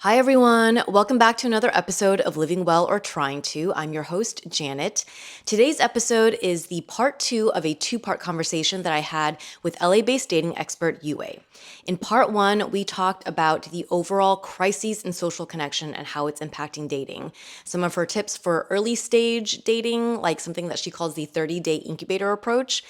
Hi, everyone. Welcome back to another episode of Living Well or Trying to. I'm your host, Janet. Today's episode is the part 2 of a two-part conversation that I had with LA-based dating expert Yue. In part 1, we talked about the overall crises in social connection and how it's impacting dating. Some of her tips for early stage dating, like something that she calls the 30-day incubator approach,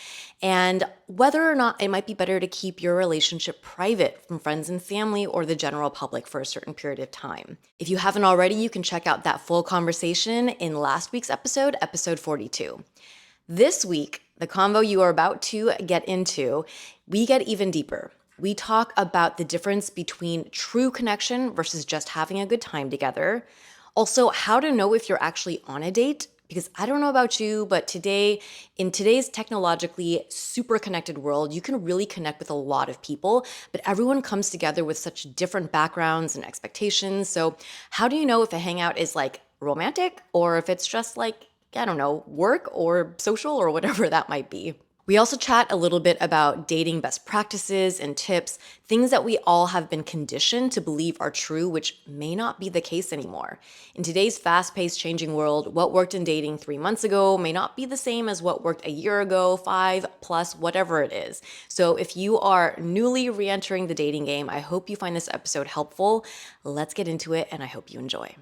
and whether or not it might be better to keep your relationship private from friends and family or the general public for a certain period of time. If you haven't already, you can check out that full conversation in last week's episode, episode 42. This week, the convo you are about to get into, we get even deeper. We talk about the difference between true connection versus just having a good time together. Also, how to know if you're actually on a date. Because I don't know about you, but in today's technologically super connected world, you can really connect with a lot of people, but everyone comes together with such different backgrounds and expectations. So how do you know if a hangout is like romantic or if it's just like, I don't know, work or social or whatever that might be? We also chat a little bit about dating best practices and tips, things that we all have been conditioned to believe are true, which may not be the case anymore. In today's fast-paced, changing world, what worked in dating 3 months ago may not be the same as what worked a year ago, 5 plus, whatever it is. So if you are newly re-entering the dating game, I hope you find this episode helpful. Let's get into it, and I hope you enjoy.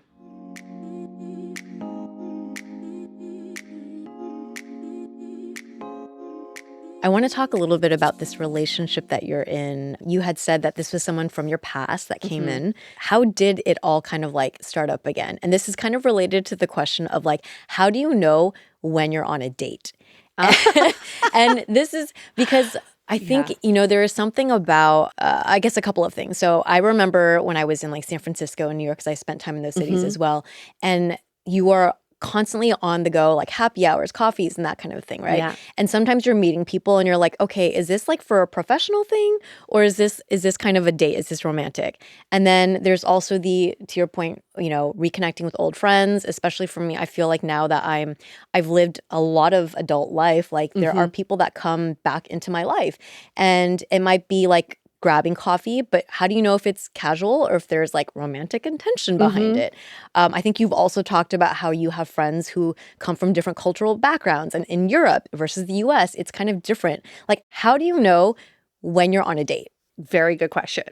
I want to talk a little bit about this relationship that you're in. You had said that this was someone from your past that came in. How did it all kind of like start up again? And this is kind of related to the question of like, how do you know when you're on a date? And this is because I think, there is something about, I guess, a couple of things. So I remember when I was in like San Francisco and New York, because I spent time in those cities as well. And you are constantly on the go, like happy hours, coffees, and that kind of thing, right? Yeah. And sometimes you're meeting people and you're like, okay, is this like for a professional thing? Or is this kind of a date? Is this romantic? And then there's also to your point, reconnecting with old friends, especially for me. I feel like now that I've lived a lot of adult life, like there are people that come back into my life. And it might be like grabbing coffee, but how do you know if it's casual or if there's like romantic intention behind it? I think you've also talked about how you have friends who come from different cultural backgrounds, and in Europe versus the US, it's kind of different. Like, how do you know when you're on a date? Very good question.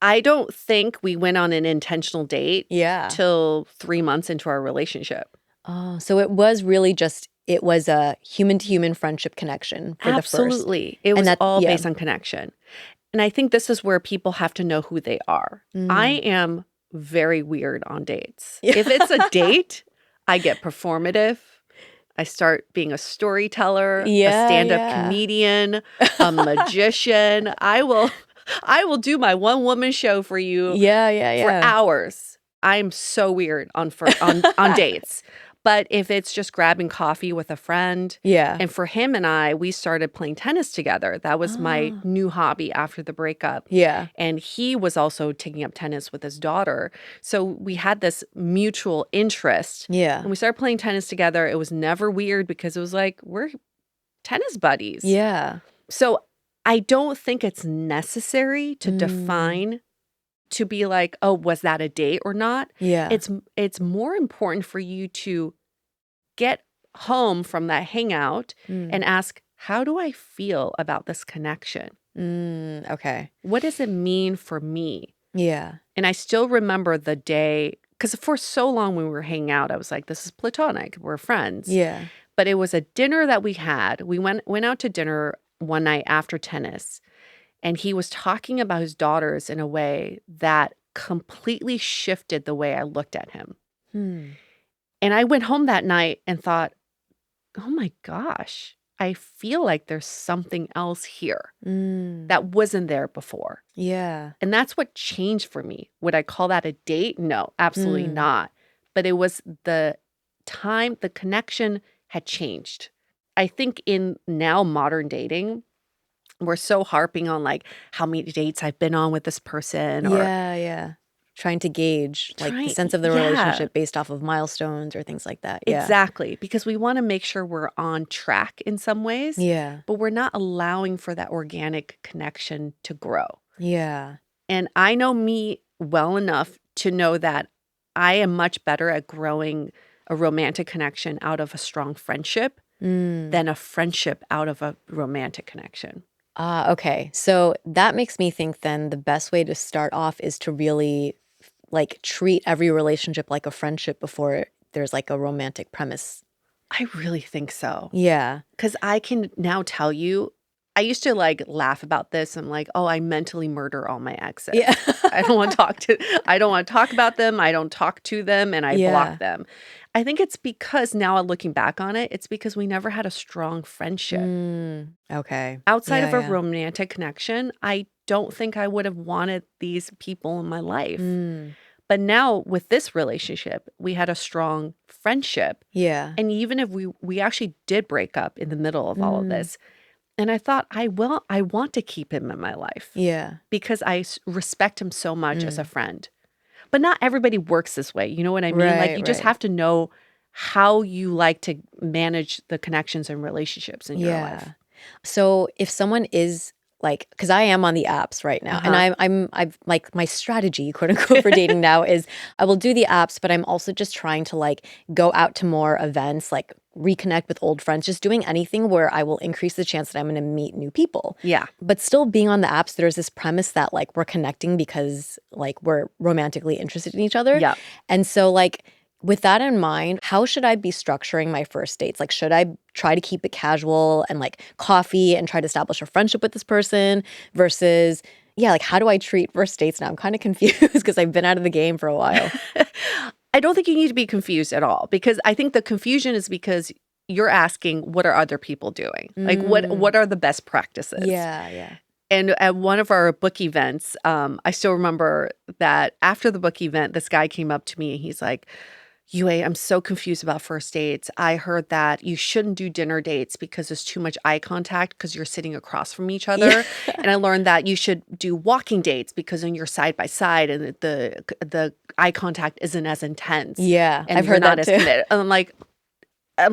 I don't think we went on an intentional date till 3 months into our relationship. Oh, so it was really it was a human-to-human friendship connection for the first. Absolutely. It was all based on connection. And I think this is where people have to know who they are. I am very weird on dates. If it's a date, I get performative. I start being a storyteller, a stand-up comedian, a magician. I will do my one-woman show for you for hours. I'm so weird on dates. But if it's just grabbing coffee with a friend, and for him and I, we started playing tennis together. That was my new hobby after the breakup. And he was also taking up tennis with his daughter. So we had this mutual interest. And we started playing tennis together. It was never weird because it was like, we're tennis buddies. So I don't think it's necessary to define to be like, oh, was that a date or not? It's more important for you to get home from that hangout and ask, how do I feel about this connection? Okay. What does it mean for me? Yeah. And I still remember the day, because for so long when we were hanging out, I was like, this is platonic. We're friends. Yeah. But it was a dinner that we had. We went out to dinner one night after tennis. And he was talking about his daughters in a way that completely shifted the way I looked at him. And I went home that night and thought, oh my gosh, I feel like there's something else here that wasn't there before. Yeah. And that's what changed for me. Would I call that a date? No, absolutely not. But it was the time, the connection had changed. I think in now modern dating, we're so harping on like how many dates I've been on with this person. Or trying to gauge like the sense of the relationship based off of milestones or things like that. Exactly. Because we want to make sure we're on track in some ways. But we're not allowing for that organic connection to grow. And I know me well enough to know that I am much better at growing a romantic connection out of a strong friendship than a friendship out of a romantic connection. Okay. So that makes me think then the best way to start off is to really like treat every relationship like a friendship before there's like a romantic premise. I really think so. Yeah. Because I can now tell you, I used to like laugh about this. I'm like, oh, I mentally murder all my exes. Yeah. I don't want to talk about them. I don't talk to them and I block them. I think it's because now looking back on it, it's because we never had a strong friendship. Okay. Outside of a romantic connection, I don't think I would have wanted these people in my life. But now with this relationship, we had a strong friendship. Yeah. And even if we actually did break up in the middle of all of this, and I thought, I want to keep him in my life. Yeah. Because I respect him so much as a friend. But not everybody works this way. You know what I mean? Like you just have to know how you like to manage the connections and relationships in your life. So if someone is like, because I am on the apps right now, and I've like my strategy, quote unquote, for dating now is I will do the apps, but I'm also just trying to like go out to more events, like reconnect with old friends, just doing anything where I will increase the chance that I'm going to meet new people. Yeah. But still being on the apps, there's this premise that like we're connecting because like we're romantically interested in each other. Yeah. And so like, with that in mind, how should I be structuring my first dates? Like, should I try to keep it casual and like coffee and try to establish a friendship with this person versus, like, how do I treat first dates now? I'm kind of confused because I've been out of the game for a while. I don't think you need to be confused at all because I think the confusion is because you're asking, what are other people doing? Like, what are the best practices? Yeah. And at one of our book events, I still remember that after the book event, this guy came up to me and he's like, Yue, I'm so confused about first dates. I heard that you shouldn't do dinner dates because there's too much eye contact because you're sitting across from each other. And I learned that you should do walking dates because then you're side by side and the eye contact isn't as intense. Yeah, and I've you're heard not that as too. committed. And I'm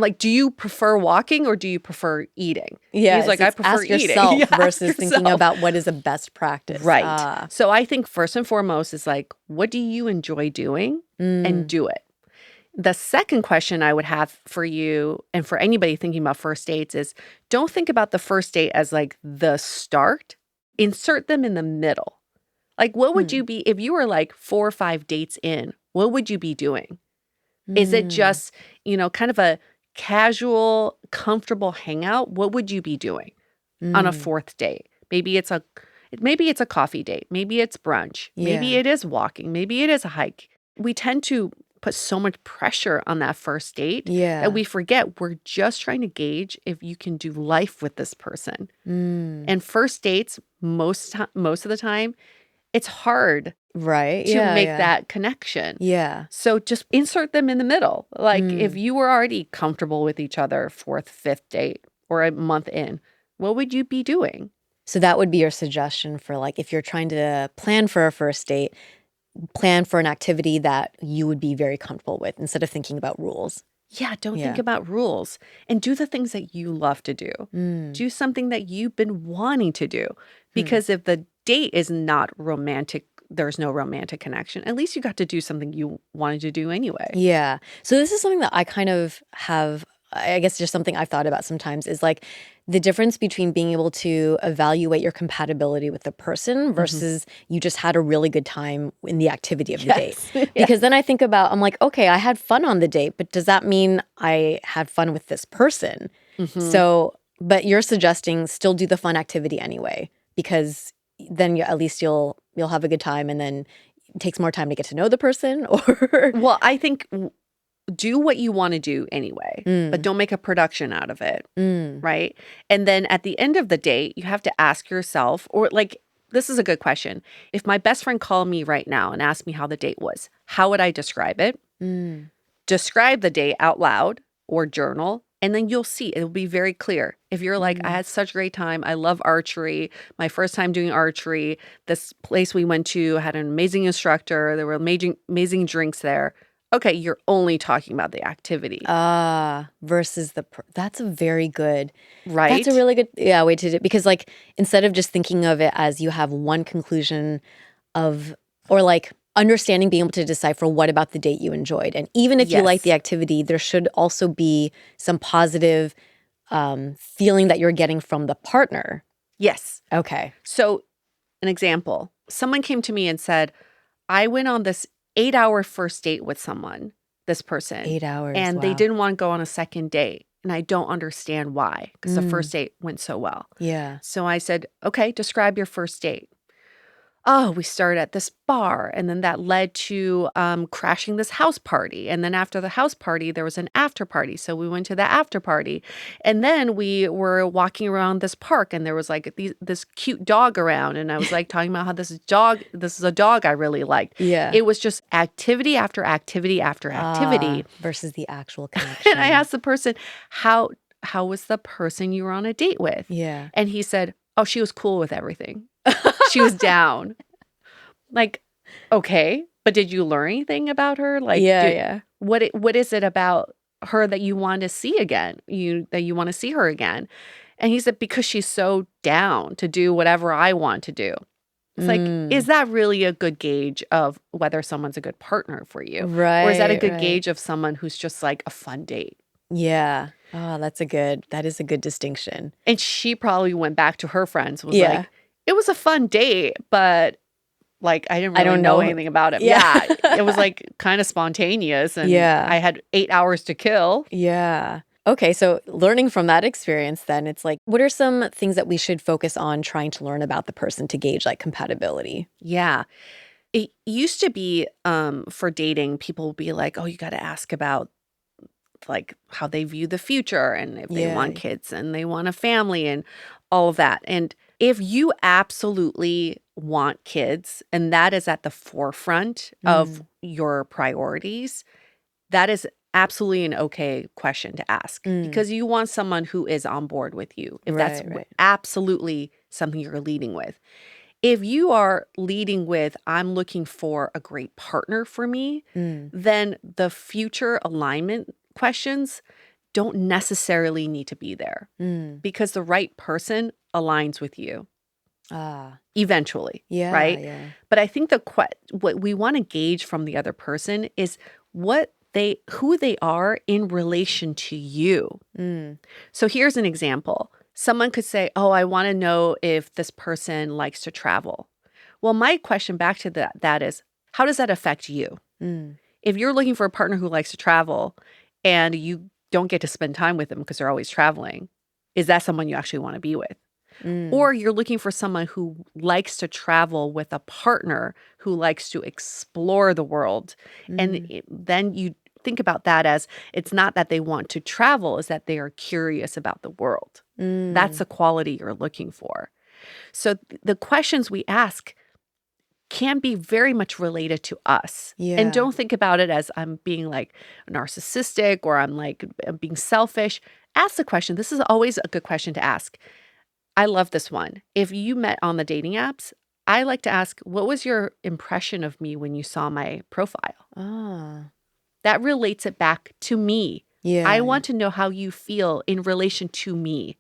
like, do you prefer walking or do you prefer eating? Yeah, he's like, I prefer ask eating. yourself Yeah, versus thinking about what is a best practice. Right. So I think first and foremost is like, what do you enjoy doing and do it? The second question I would have for you and for anybody thinking about first dates is don't think about the first date as like the start. Insert them in the middle. Like what would you be if you were like 4 or 5 dates in? What would you be doing? Is it just, kind of a casual, comfortable hangout? What would you be doing on a fourth date? Maybe it's a coffee date. Maybe it's brunch. Maybe it is walking. Maybe it is a hike. We tend to put so much pressure on that first date that we forget we're just trying to gauge if you can do life with this person. And first dates, most of the time, it's hard to make that connection. Yeah. So just insert them in the middle. Like if you were already comfortable with each other 4th, 5th date or a month in, what would you be doing? So that would be your suggestion for like if you're trying to plan for a first date, plan for an activity that you would be very comfortable with instead of thinking about rules. Yeah, don't think about rules and do the things that you love to do. Do something that you've been wanting to do. Because if the date is not romantic, there's no romantic connection, at least you got to do something you wanted to do anyway. Yeah. So this is something that I kind of have, I guess just something I've thought about sometimes is like the difference between being able to evaluate your compatibility with the person versus you just had a really good time in the activity of the date. Because then I think about, I'm like, okay, I had fun on the date, but does that mean I had fun with this person? So, but you're suggesting still do the fun activity anyway, because then at least you'll have a good time and then it takes more time to get to know the person or Well, I think do what you want to do anyway, but don't make a production out of it, right? And then at the end of the date, you have to ask yourself, or like, this is a good question. If my best friend called me right now and asked me how the date was, how would I describe it? Describe the date out loud or journal, and then you'll see. It'll be very clear. If you're like, I had such a great time. I love archery. My first time doing archery. This place we went to had an amazing instructor. There were amazing drinks there. Okay, you're only talking about the activity. Versus that's a very good, right? That's a really good, way to do it. Because like, instead of just thinking of it as you have one conclusion of, or like, understanding, being able to decipher what about the date you enjoyed. And even if you like the activity, there should also be some positive feeling that you're getting from the partner. Yes. Okay. So an example, someone came to me and said, I went on this 8-hour first date with someone, this person. 8 hours, and wow. they didn't want to go on a second date. And I don't understand why, because the first date went so well. Yeah. So I said, okay, describe your first date. Oh, we started at this bar, and then that led to crashing this house party. And then after the house party, there was an after party. So we went to the after party. And then we were walking around this park, and there was like this cute dog around. And I was like talking about how this is a dog I really liked. Yeah. It was just activity after activity after activity. Versus the actual connection. And I asked the person, how was the person you were on a date with? Yeah. And he said, oh, she was cool with everything. She was down. Like, okay, but did you learn anything about her? Like, what is it about her that you want to see again? That you want to see her again? And he said, because she's so down to do whatever I want to do. It's like, is that really a good gauge of whether someone's a good partner for you? Right. Or is that a good gauge of someone who's just like a fun date? Yeah. Oh, that is a good distinction. And she probably went back to her friends, was like, it was a fun date, but like I didn't really know anything about it. Yeah. It was like kind of spontaneous, and I had 8 hours to kill. Yeah. Okay, so learning from that experience, then it's like, what are some things that we should focus on trying to learn about the person to gauge like compatibility? Yeah. It used to be for dating, people would be like, oh, you got to ask about like how they view the future, and if they want kids and they want a family and all of that. And if you absolutely want kids and that is at the forefront of your priorities, that is absolutely an okay question to ask, because you want someone who is on board with you, if that's absolutely something you're leading with. If you are leading with, I'm looking for a great partner for me, then the future alignment questions don't necessarily need to be there, because the right person aligns with you eventually, right? Yeah. But I think what we want to gauge from the other person is who they are in relation to you. So here's an example. Someone could say, oh, I want to know if this person likes to travel. Well, my question back to that is, how does that affect you? If you're looking for a partner who likes to travel and you don't get to spend time with them because they're always traveling, is that someone you actually want to be with? Or you're looking for someone who likes to travel with a partner who likes to explore the world. And then you think about that as, it's not that they want to travel, is that they are curious about the world. That's the quality you're looking for. So the questions we ask can be very much related to us. And don't think about it as I'm being like narcissistic or I'm like being selfish. Ask the question. This is always a good question to ask. I love this one. If you met on the dating apps, I like to ask, what was your impression of me when you saw my profile? That relates it back to me. I want to know how you feel in relation to me.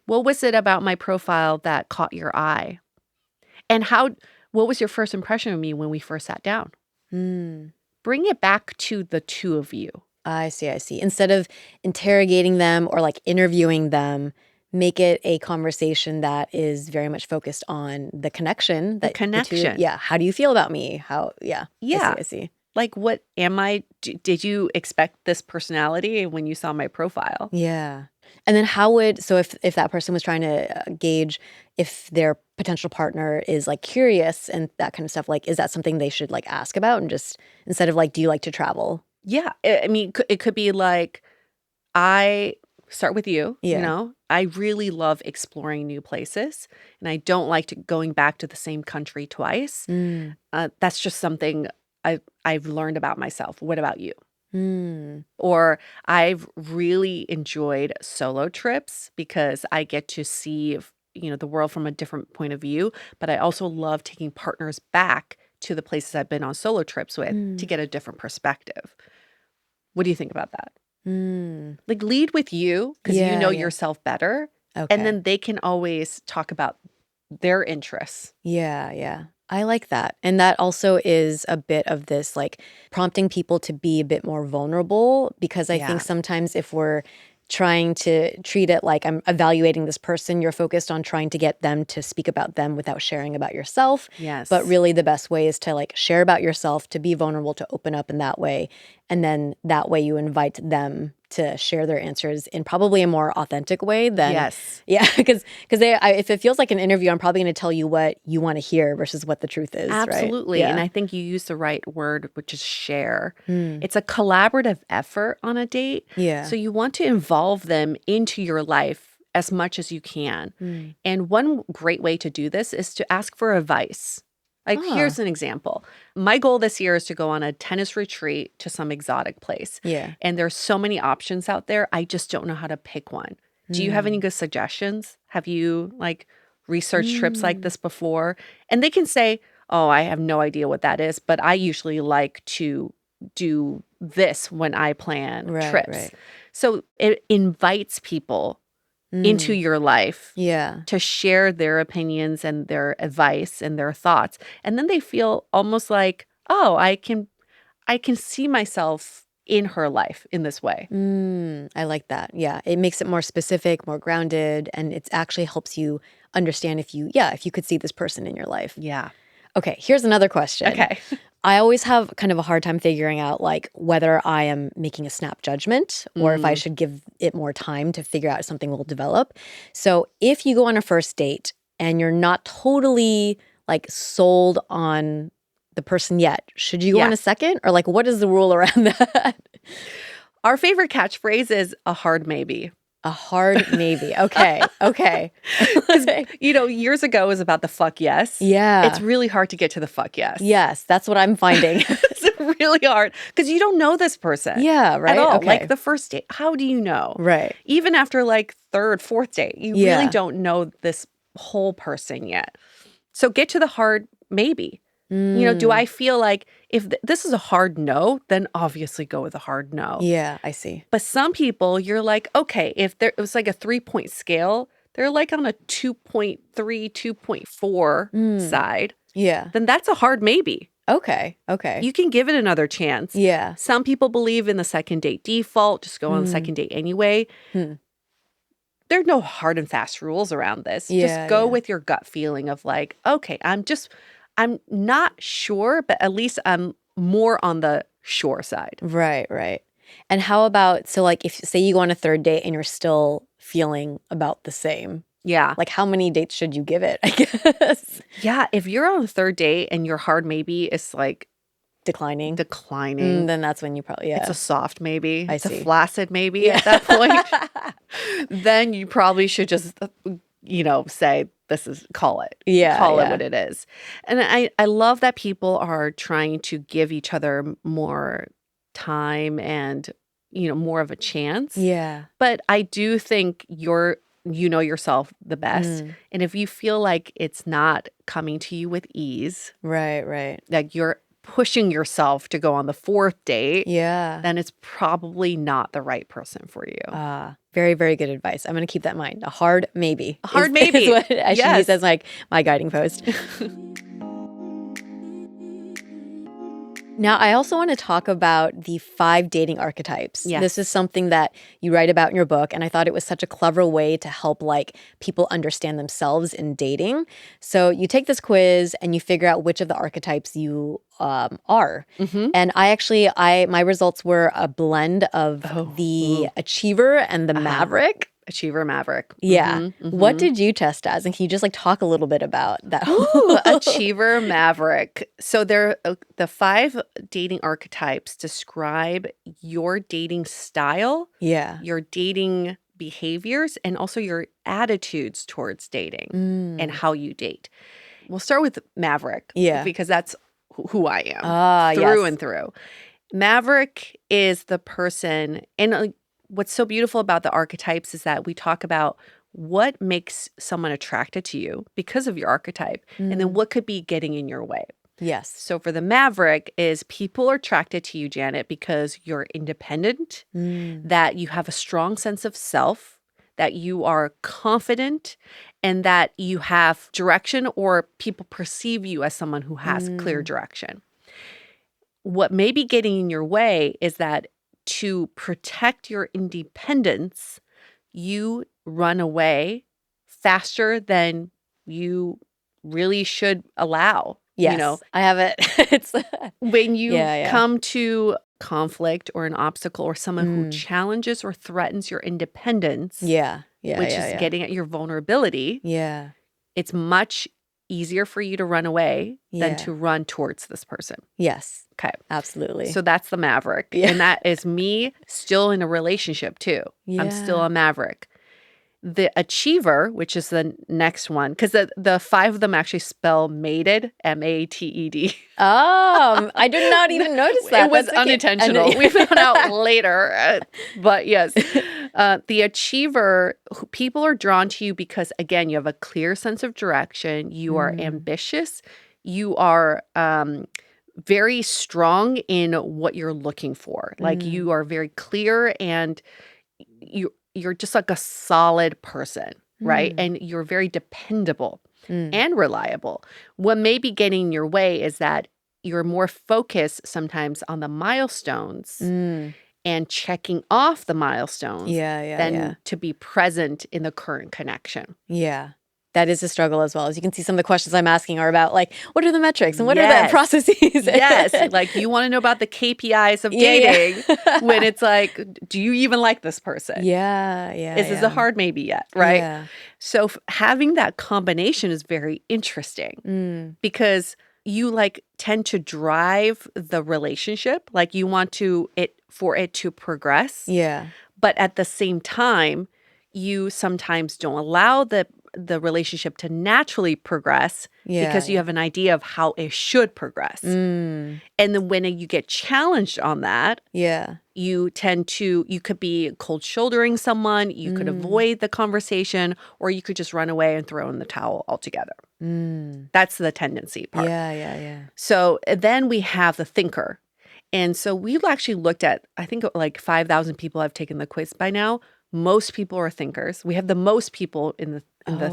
What was it about my profile that caught your eye? And what was your first impression of me when we first sat down? Bring it back to the two of you. I see. Instead of interrogating them or like interviewing them, make it a conversation that is very much focused on the connection. How do you feel about me? I see. Like, what am I? Did you expect this personality when you saw my profile? Yeah. And then if that person was trying to gauge if their potential partner is like curious and that kind of stuff, like, is that something they should like ask about, and just instead of like, do you like to travel? Yeah. I mean, it could be like, I start with you, I really love exploring new places, and I don't like going back to the same country twice. That's just something I've learned about myself. What about you? Or I've really enjoyed solo trips because I get to see, the world from a different point of view, but I also love taking partners back to the places I've been on solo trips with to get a different perspective. What do you think about that? Like, lead with you because you know yourself better. Okay. And then they can always talk about their interests. Yeah. I like that. And that also is a bit of this like prompting people to be a bit more vulnerable, because I think sometimes if we're trying to treat it like I'm evaluating this person, you're focused on trying to get them to speak about them without sharing about yourself. Yes. But really the best way is to like share about yourself, to be vulnerable, to open up in that way. And then that way you invite them to share their answers in probably a more authentic way than because if it feels like an interview, I'm probably going to tell you what you want to hear versus what the truth is. Absolutely. Right? And I think you use the right word, which is share. It's a collaborative effort on a date. Yeah. So you want to involve them into your life as much as you can. And one great way to do this is to ask for advice. Like, here's an example. My goal this year is to go on a tennis retreat to some exotic place. Yeah. And there's so many options out there. I just don't know how to pick one. Do you have any good suggestions? Have you like researched trips like this before? And they can say, oh, I have no idea what that is, but I usually like to do this when I plan trips. Right. So it invites people into your life to share their opinions and their advice and their thoughts. And then they feel almost like, oh, I can see myself in her life in this way. I like that. Yeah. It makes it more specific, more grounded, and it actually helps you understand if you could see this person in your life. Yeah. Okay, here's another question. Okay. I always have kind of a hard time figuring out like whether I am making a snap judgment or if I should give it more time to figure out if something will develop. So if you go on a first date and you're not totally like sold on the person yet, should you go on a second? Or like what is the rule around that? Our favorite catchphrase is a hard maybe. A hard maybe. Okay. Years ago it was about the fuck yes. Yeah. It's really hard to get to the fuck yes. Yes, that's what I'm finding. It's really hard because you don't know this person. Yeah, right? At all. Okay. Like the first date, how do you know? Right. Even after like third, fourth date, you really don't know this whole person yet. So get to the hard maybe. Do I feel like if this is a hard no, then obviously go with a hard no. Yeah, I see. But some people, you're like, okay, if it was like a 3-point scale, they're like on a 2.3, 2.4 side. Yeah. Then that's a hard maybe. Okay. You can give it another chance. Yeah. Some people believe in the second date default, just go on the second date anyway. There are no hard and fast rules around this. Just go with your gut feeling of like, okay, I'm not sure, but at least I'm more on the sure side. Right. And how about, so like if say you go on a third date and you're still feeling about the same. Yeah. Like how many dates should you give it, I guess? Yeah. If you're on a third date and your hard maybe is like declining, then that's when you probably, it's a soft maybe. I it's see. A flaccid maybe at that point. Then you probably should just, say, call it. Call it what it is. And I love that people are trying to give each other more time and, more of a chance. Yeah. But I do think you know yourself the best. And if you feel like it's not coming to you with ease. Right. Like you're pushing yourself to go on the fourth date. Yeah. Then it's probably not the right person for you. Very, very good advice. I'm going to keep that in mind. A hard maybe. A hard maybe. Is what I should use as like my guiding post. Now, I also want to talk about the 5 dating archetypes. Yes. This is something that you write about in your book, and I thought it was such a clever way to help like people understand themselves in dating. So you take this quiz and you figure out which of the archetypes you are. And my results were a blend of the achiever and the maverick. Achiever maverick. Yeah. What did you test as? And can you just like talk a little bit about that? Achiever maverick. So the 5 dating archetypes describe your dating style, your dating behaviors, and also your attitudes towards dating and how you date. We'll start with maverick because that's who I am through and through. Maverick is the person, and what's so beautiful about the archetypes is that we talk about what makes someone attracted to you because of your archetype, and then what could be getting in your way. Yes. So for the maverick is people are attracted to you, Janet, because you're independent, that you have a strong sense of self, that you are confident, and that you have direction, or people perceive you as someone who has clear direction. What may be getting in your way is that to protect your independence, you run away faster than you really should allow. Yes, I have it. It's When you Yeah. come to conflict or an obstacle or someone who challenges or threatens your independence, which is getting at your vulnerability, it's much easier for you to run away than to run towards this person. Yes. Okay. Absolutely. So that's the maverick. And that is me still in a relationship too. I'm still a maverick. The achiever, which is the next one, because the 5 of them actually spell mated, M-A-T-E-D. I did not even notice that. It was unintentional. We found out later. But yes, the achiever, people are drawn to you because, again, you have a clear sense of direction. You are ambitious. You are very strong in what you're looking for. Like you are very clear, and you're just like a solid person, right? And you're very dependable and reliable. What may be getting in your way is that you're more focused sometimes on the milestones and checking off the milestones than to be present in the current connection. Yeah. That is a struggle as well. As you can see, some of the questions I'm asking are about, like, what are the metrics and what are the processes? Yes. Like, you want to know about the KPIs of dating when it's like, do you even like this person? Is this a hard maybe yet? Right. So having that combination is very interesting because you tend to drive the relationship. Like, you want for it to progress. But at the same time, you sometimes don't allow the relationship to naturally progress because you have an idea of how it should progress. And then when you get challenged on that, you could be cold shouldering someone, you could avoid the conversation, or you could just run away and throw in the towel altogether. That's the tendency part. So then we have the thinker. And so we've actually looked at, I think 5,000 people have taken the quiz by now. Most people are thinkers. We have the most people in the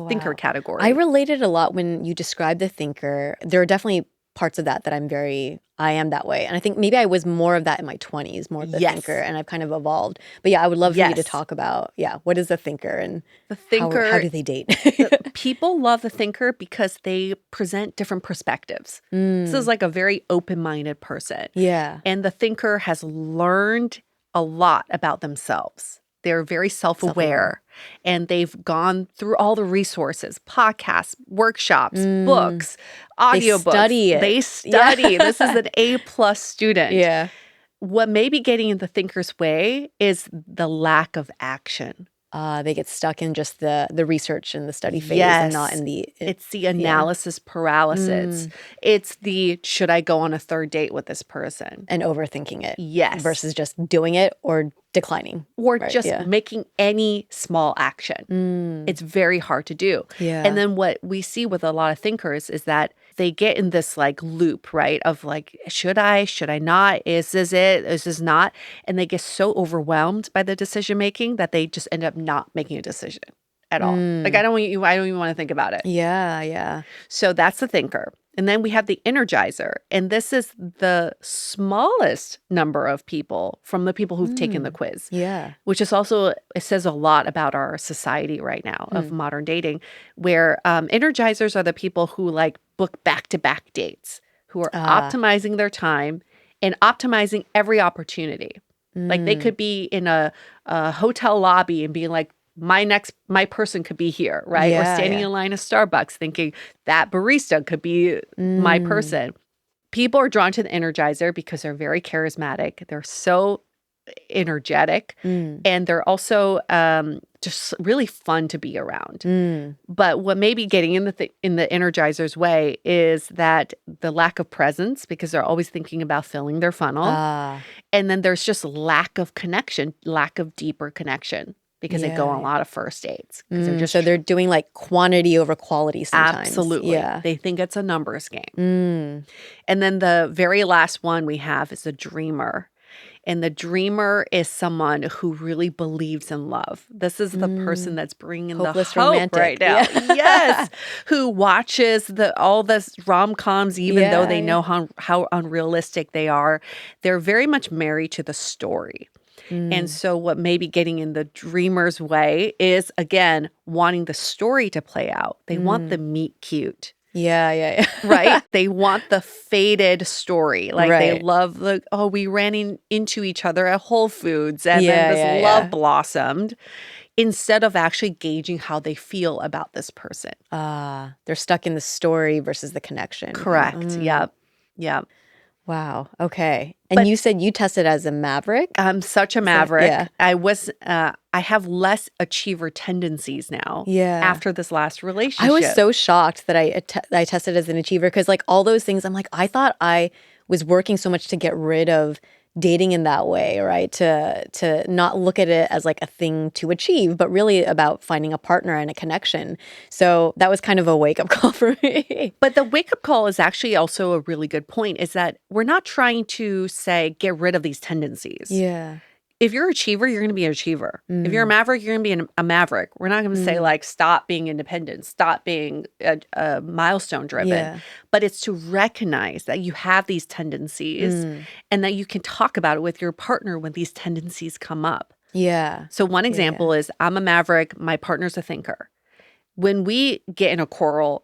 thinker category. I related a lot when you described the thinker. There are definitely parts of that I am that way. And I think maybe I was more of that in my 20s, more of the thinker, and I've kind of evolved. But I would love for you to talk about, what is the thinker and the thinker, how do they date? People love the thinker because they present different perspectives. This is like a very open-minded person. And the thinker has learned a lot about themselves. They're very self-aware, and they've gone through all the resources, podcasts, workshops, books, audiobooks. They study. This is an A+ student. What may be getting in the thinker's way is the lack of action. They get stuck in just the research and the study phase and not in the... It's the analysis paralysis. It's the, should I go on a third date with this person? And overthinking it. Versus just doing it or declining. Or just making any small action. It's very hard to do. And then what we see with a lot of thinkers is that they get in this loop, right? Of should I not? Is this it? Is this not? And they get so overwhelmed by the decision making that they just end up not making a decision at all. I don't even want to think about it. So that's the thinker. And then we have the energizer. And this is the smallest number of people from the people who've taken the quiz. Which is also, it says a lot about our society right now of modern dating, where energizers are the people who book back-to-back dates, who are optimizing their time and optimizing every opportunity. They could be in a hotel lobby and being like, my person could be here, right? Or standing in line at Starbucks thinking that barista could be my person. People are drawn to the energizer because they're very charismatic. They're so energetic, and they're also just really fun to be around. But what may be getting in the energizer's way is that the lack of presence, because they're always thinking about filling their funnel. And then there's just lack of connection, lack of deeper connection. Because they go on a lot of first dates. So they're doing quantity over quality sometimes. Absolutely. They think it's a numbers game. And then the very last one we have is a dreamer. And the dreamer is someone who really believes in love. This is the person that's bringing Hopeless the hope romantic. right now. Yeah. Yes. Who watches all the rom-coms, even though they know how unrealistic they are. They're very much married to the story. And so what may be getting in the dreamer's way is, again, wanting the story to play out. They want the meet cute. Yeah. Right? They want the faded story. Like they Right. love we ran into each other at Whole Foods and then this love blossomed, instead of actually gauging how they feel about this person. They're stuck in the story versus the connection. Correct. Yep. Wow. Okay. And you said you tested as a maverick? I'm such a maverick. Yeah. I have less achiever tendencies now. Yeah. After this last relationship. I was so shocked that I tested as an achiever, because like all those things, I'm like, I thought I was working so much to get rid of dating in that way, right? To not look at it as like a thing to achieve, but really about finding a partner and a connection. So that was kind of a wake-up call for me. But the wake-up call is actually also a really good point, is that we're not trying to say, get rid of these tendencies. Yeah. If you're an achiever, you're going to be an achiever. If you're a maverick, you're going to be a maverick. We're not going to say like, stop being independent, stop being a milestone driven. Yeah. But it's to recognize that you have these tendencies and that you can talk about it with your partner when these tendencies come up. Yeah. So one example is, I'm a maverick, my partner's a thinker. When we get in a quarrel,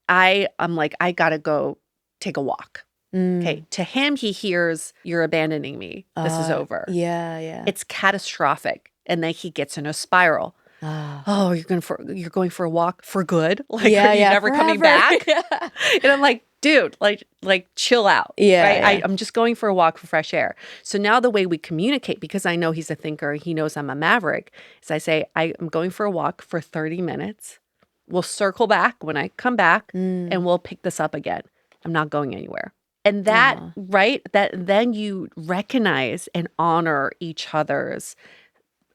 I'm like, I got to go take a walk. Okay. To him, he hears, you're abandoning me. This is over. Yeah. It's catastrophic. And then he gets in a spiral. Oh, you're going for a walk for good? Like, are you never coming back? And I'm like, dude, like chill out. Yeah. Right? I'm just going for a walk for fresh air. So now the way we communicate, because I know he's a thinker, he knows I'm a maverick, is I say, I'm going for a walk for 30 minutes. We'll circle back when I come back and we'll pick this up again. I'm not going anywhere. And that, right, that then you recognize and honor each other's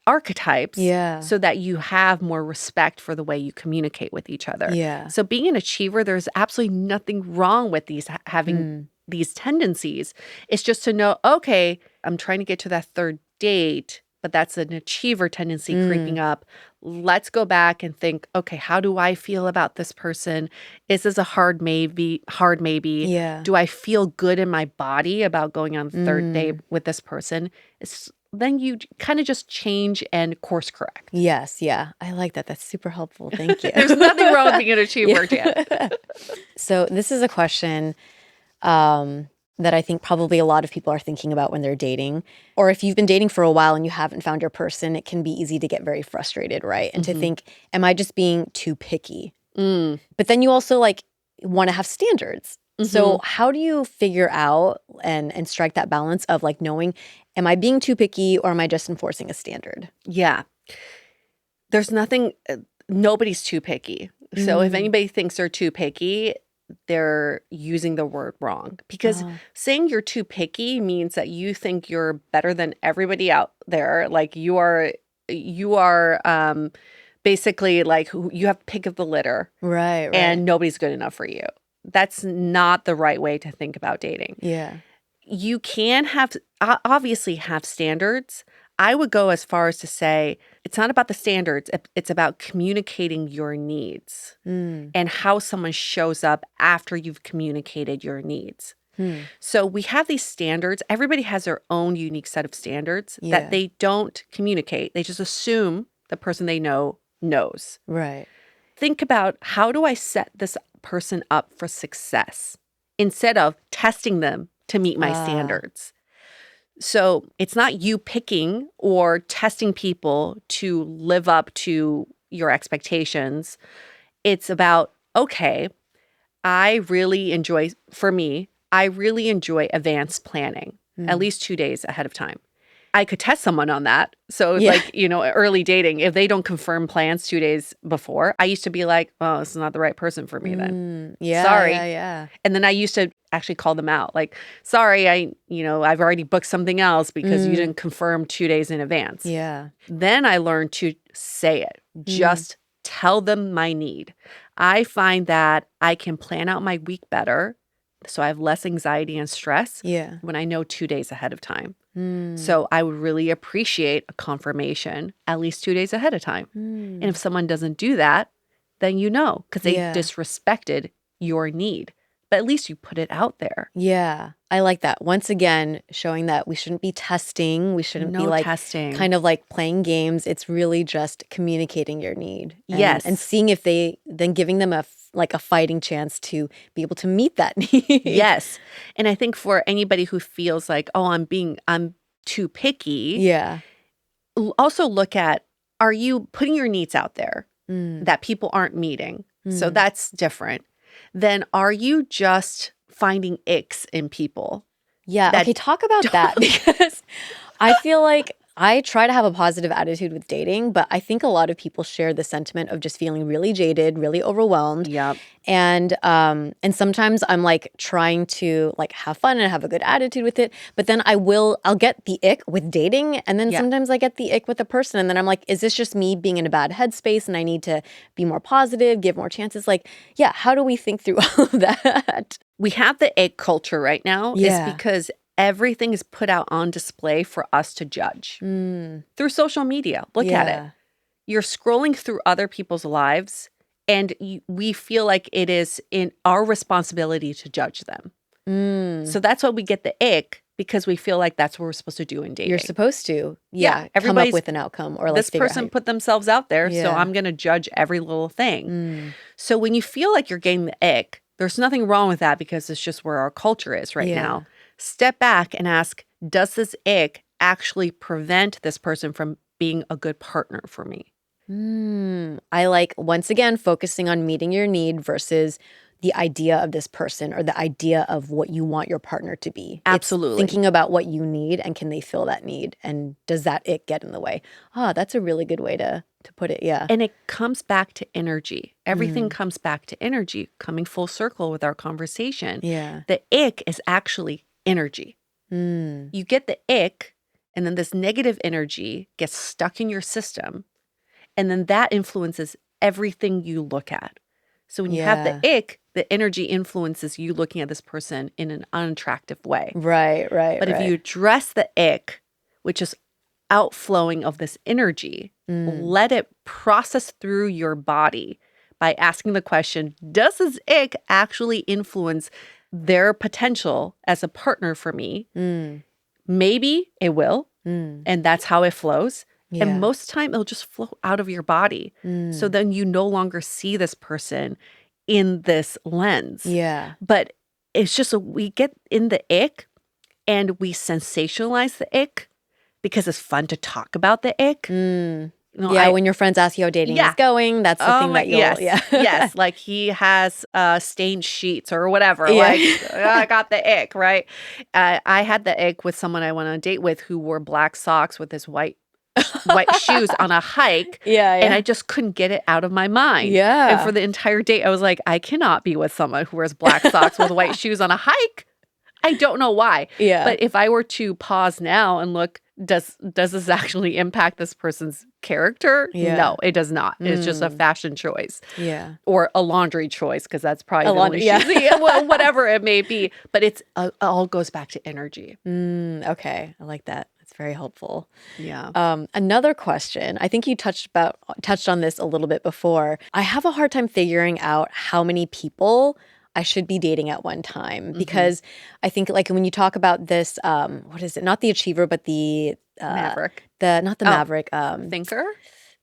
archetypes so that you have more respect for the way you communicate with each other. Yeah. So being an achiever, there's absolutely nothing wrong with having these tendencies. It's just to know, okay, I'm trying to get to that third date, but that's an achiever tendency creeping up. Let's go back and think, okay, how do I feel about this person? Is this a hard maybe? Yeah. Do I feel good in my body about going on the third date with this person? Then you kind of just change and course correct. Yes. Yeah. I like that. That's super helpful. Thank you. There's nothing wrong with being an achiever, Jan. So this is a question that I think probably a lot of people are thinking about when they're dating. Or if you've been dating for a while and you haven't found your person, it can be easy to get very frustrated, right? And to think, am I just being too picky? But then you also like want to have standards. So how do you figure out and strike that balance of like knowing, am I being too picky or am I just enforcing a standard? Yeah. There's nothing, nobody's too picky. So if anybody thinks they're too picky, they're using the word wrong, because saying you're too picky means that you think you're better than everybody out there. Like you are basically like you have pick of the litter, right? And nobody's good enough for you. That's not the right way to think about dating. Yeah. You can obviously have standards. I would go as far as to say it's not about the standards. It's about communicating your needs and how someone shows up after you've communicated your needs. So we have these standards. Everybody has their own unique set of standards that they don't communicate. They just assume the person they know knows. Right. Think about, how do I set this person up for success instead of testing them to meet my standards? So it's not you picking or testing people to live up to your expectations. It's about, okay, I really enjoy advanced planning, at least 2 days ahead of time. I could test someone on that. So like, early dating, if they don't confirm plans 2 days before, I used to be like, oh, this is not the right person for me then. Sorry. Yeah. And then I used to actually call them out. Like, sorry, I've already booked something else because you didn't confirm 2 days in advance. Yeah. Then I learned to say it. Just tell them my need. I find that I can plan out my week better So I have less anxiety and stress when I know 2 days ahead of time. So I would really appreciate a confirmation at least 2 days ahead of time. And if someone doesn't do that, then you know, because they disrespected your need. But at least you put it out there. Yeah, I like that. Once again, showing that we shouldn't be testing. We shouldn't be like testing. kind of like playing games. It's really just communicating your need. And seeing if then giving them a fighting chance to be able to meet that need. Yes. And I think for anybody who feels like, oh, I'm too picky. Yeah. Also look at, are you putting your needs out there that people aren't meeting? So that's different. Then are you just finding icks in people? Yeah. Okay, talk about that because I feel like I try to have a positive attitude with dating, but I think a lot of people share the sentiment of just feeling really jaded, really overwhelmed. Yep. And sometimes I'm like trying to like have fun and have a good attitude with it, but then I'll get the ick with dating, and then sometimes I get the ick with the person, and then I'm like, is this just me being in a bad headspace and I need to be more positive, give more chances? Like, yeah, how do we think through all of that? We have the ick culture right now is because everything is put out on display for us to judge through social media. Look at it. You're scrolling through other people's lives, and we feel like it is in our responsibility to judge them. So that's why we get the ick, because we feel like that's what we're supposed to do in dating. You're supposed to. Yeah. Come up with an outcome, or like this person put themselves out there, so I'm going to judge every little thing. So when you feel like you're getting the ick, there's nothing wrong with that, because it's just where our culture is right now. Step back and ask, does this ick actually prevent this person from being a good partner for me? I like, once again, focusing on meeting your need versus the idea of this person or the idea of what you want your partner to be. Absolutely. It's thinking about what you need, and can they fill that need? And does that ick get in the way? That's a really good way to put it. Yeah. And it comes back to energy. Everything comes back to energy, coming full circle with our conversation. Yeah. The ick is actually energy. You get the ick, and then this negative energy gets stuck in your system, and then that influences everything you look at. So when you have the ick, the energy influences you looking at this person in an unattractive way. Right. But if you address the ick, which is outflowing of this energy, let it process through your body by asking the question, does this ick actually influence their potential as a partner for me? Maybe it will, and that's how it flows. And most of the time, it'll just flow out of your body. So then you no longer see this person in this lens. Yeah. But it's just we get in the ick, and we sensationalize the ick because it's fun to talk about the ick. When your friends ask you how dating is going, that's the thing that you'll... Yes, like he has stained sheets or whatever. Like, I got the ick, right? I had the ick with someone I went on a date with who wore black socks with his white shoes on a hike. And I just couldn't get it out of my mind. And for the entire date, I was like, I cannot be with someone who wears black socks with white shoes on a hike. I don't know why. But if I were to pause now and look, does this actually impact this person's character? No, it does not. It's just a fashion choice. Or a laundry choice, because that's probably the only shoes. Whatever it may be. But it all goes back to energy. Okay. I like that. It's very helpful. Yeah. Another question. I think you touched on this a little bit before. I have a hard time figuring out how many people I should be dating at one time, because I think like when you talk about this, what is it? Not the achiever, but the Maverick. Not the maverick. Thinker?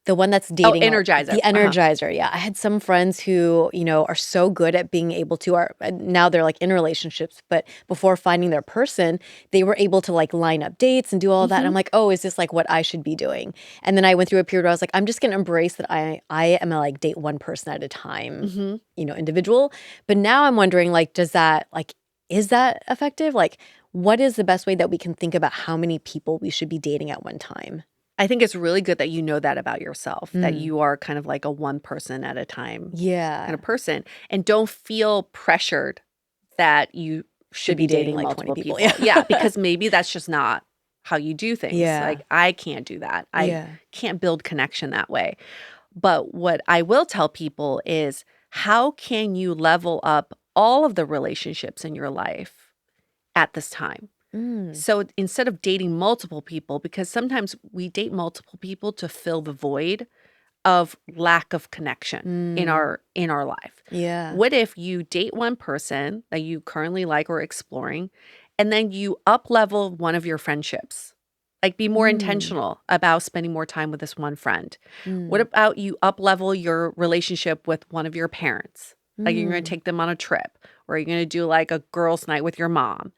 The one that's dating. Energizer. The energizer, yeah. I had some friends who, are so good at being able to, now they're like in relationships, but before finding their person, they were able to like line up dates and do all of that. And I'm like, oh, is this like what I should be doing? And then I went through a period where I was like, I'm just going to embrace that I am a like date one person at a time, individual. But now I'm wondering, like, is that effective? Like, what is the best way that we can think about how many people we should be dating at one time? I think it's really good that you know that about yourself, that you are kind of like a one person at a time kind of person. And don't feel pressured that you should be dating like 20 people. Yeah, because maybe that's just not how you do things. Like, I can't do that. I can't build connection that way. But what I will tell people is, how can you level up all of the relationships in your life at this time. So instead of dating multiple people, because sometimes we date multiple people to fill the void of lack of connection in our life. Yeah. What if you date one person that you currently like or exploring, and then you up level one of your friendships? Like, be more intentional about spending more time with this one friend. What about you up level your relationship with one of your parents? Like, you're going to take them on a trip, or you're going to do like a girls' night with your mom.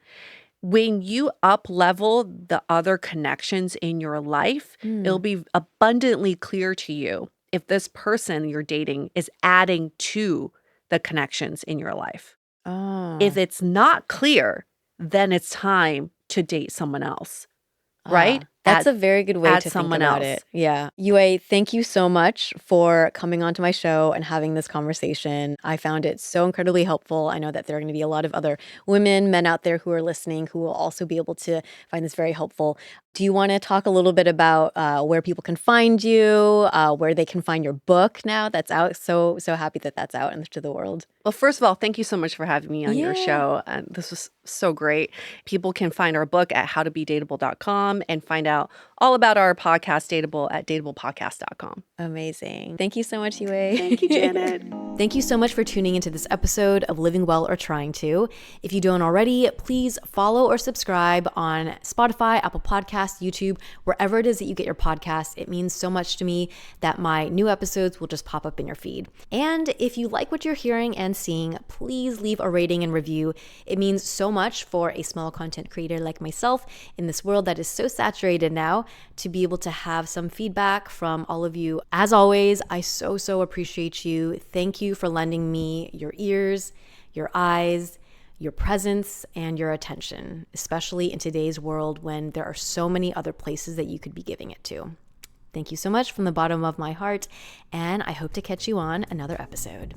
When you up level the other connections in your life, it'll be abundantly clear to you if this person you're dating is adding to the connections in your life. If it's not clear, then it's time to date someone else, right? That's a very good way add to think someone about else. it. Yeah. Yue, thank you so much for coming onto my show and having this conversation. I found it so incredibly helpful. I know that there are going to be a lot of other women, men out there who are listening who will also be able to find this very helpful. Do you want to talk a little bit about where people can find you, where they can find your book now that's out? So happy that that's out into the world. Well, first of all, thank you so much for having me on your show. This was so great. People can find our book at howtobedateable.com and find out all about our podcast, Dateable, at dateablepodcast.com. Amazing. Thank you so much, Yue. Thank you, Janet. Thank you so much for tuning into this episode of Living Well or Trying to. If you don't already, please follow or subscribe on Spotify, Apple Podcasts, YouTube, wherever it is that you get your podcasts. It means so much to me that my new episodes will just pop up in your feed. And if you like what you're hearing and seeing, please leave a rating and review. It means so much for a small content creator like myself in this world that is so saturated now to be able to have some feedback from all of you. As always, I so appreciate you. Thank you for lending me your ears, your eyes, your presence, and your attention, especially in today's world when there are so many other places that you could be giving it to. Thank you so much from the bottom of my heart, and I hope to catch you on another episode.